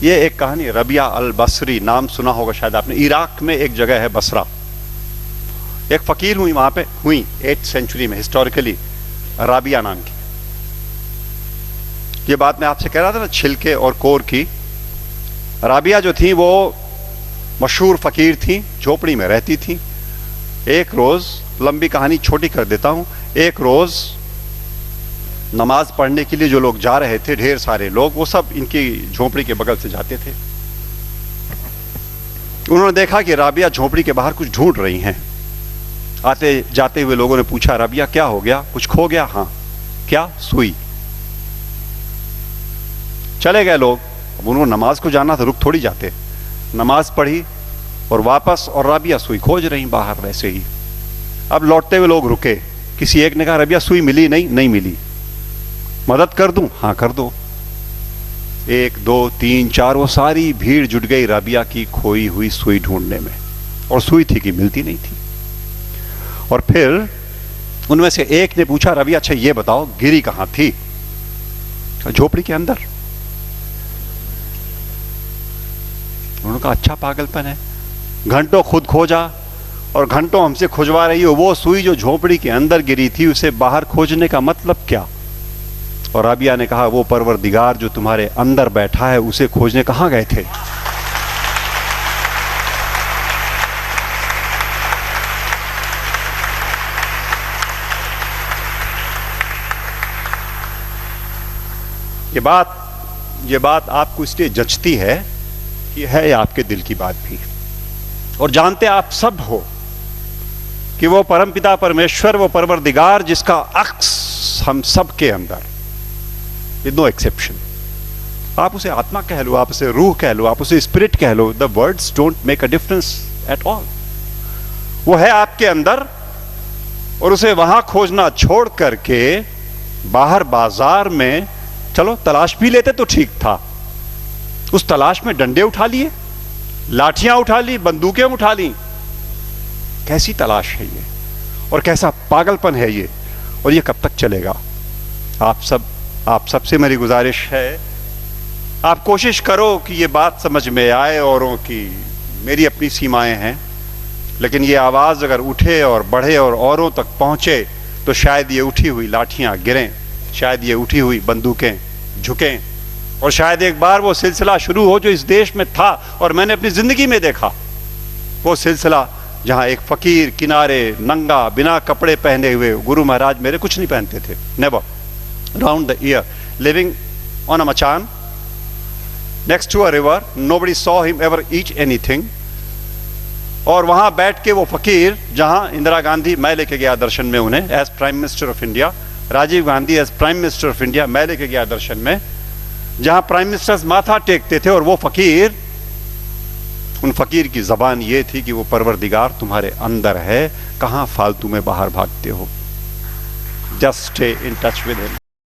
ये एक कहानी, रबिया अल बसरी, नाम सुना होगा शायद आपने। इराक में एक जगह है बसरा, एक फकीर हुई वहां पे, हुई 8th सेंचुरी में हिस्टोरिकली, राबिया नाम की। ये बात मैं आपसे कह रहा था ना छिलके और कोर की। राबिया जो थी वो मशहूर फकीर थी, झोपड़ी में रहती थी। एक रोज, लंबी कहानी छोटी कर देता हूं, एक रोज नमाज पढ़ने के लिए जो लोग जा रहे थे, ढेर सारे लोग, वो सब इनकी झोपड़ी के बगल से जाते थे। उन्होंने देखा कि राबिया झोपड़ी के बाहर कुछ ढूंढ रही हैं। आते जाते हुए लोगों ने पूछा, राबिया क्या हो गया, कुछ खो गया? हाँ। क्या? सुई। चले गए लोग। अब उन्होंने नमाज को जाना था, रुक थोड़ी जाते। नमाज पढ़ी और वापस, और राबिया सुई खोज रही बाहर वैसे ही। अब लौटते हुए लोग रुके। किसी एक ने कहा, राबिया सुई मिली? नहीं, नहीं मिली। मदद कर दूं? हाँ कर दो। 1 2 3 4, वो सारी भीड़ जुट गई राबिया की खोई हुई सुई ढूंढने में, और सुई थी कि मिलती नहीं थी। और फिर उनमें से एक ने पूछा, राबिया अच्छा ये बताओ गिरी कहां थी? झोपड़ी के अंदर। उन्होंने कहा अच्छा पागलपन है, घंटों खुद खोजा और घंटों हमसे खुजवा रही हो। वो सुई जो झोपड़ी के अंदर गिरी थी, उसे बाहर खोजने का मतलब क्या? और राबिया ने कहा, वो परवरदिगार जो तुम्हारे अंदर बैठा है, उसे खोजने कहां गए थे? ये बात आपको इसलिए जचती है कि है आपके दिल की बात भी, और जानते आप सब हो कि वो परमपिता परमेश्वर, वो परवरदिगार जिसका अक्स हम सब के अंदर, विद नो एक्सेप्शन, आप उसे आत्मा कह लो, आप उसे रूह कह लो, आप उसे स्पिरिट कह लो, the words don't make a difference at all. वो है आपके अंदर, और उसे वहां खोजना छोड़ करके बाहर बाजार में चलो तलाश भी लेते तो ठीक था। उस तलाश में डंडे उठा लिए, लाठियां उठा ली, बंदूकें उठा ली। कैसी तलाश है ये, और कैसा पागलपन है ये, और ये कब तक चलेगा? आप सबसे मेरी गुजारिश है, आप कोशिश करो कि ये बात समझ में आए औरों की। मेरी अपनी सीमाएं हैं, लेकिन ये आवाज अगर उठे और बढ़े और औरों तक पहुंचे, तो शायद ये उठी हुई लाठियां गिरें, शायद ये उठी हुई बंदूकें झुकें, और शायद एक बार वो सिलसिला शुरू हो जो इस देश में था और मैंने अपनी जिंदगी में देखा। वो सिलसिला जहां एक फकीर किनारे नंगा, बिना कपड़े पहने हुए, गुरु महाराज मेरे कुछ नहीं पहनते थे, never, round the year, living on a मचान next to a river, nobody saw him ever eat anything. और वहां बैठ के वो फकीर, जहां इंदिरा गांधी, मैं लेके गया दर्शन में उन्हें as prime minister of India, Rajiv Gandhi as prime minister of India, मैं लेके गया दर्शन में, जहां प्राइम मिनिस्टर्स माथा टेकते थे, और वो फकीर, उन फकीर की जबान ये थी कि वो परवरदिगार तुम्हारे अंदर है, कहां फालतू में बाहर भागते हो, just stay in touch with him.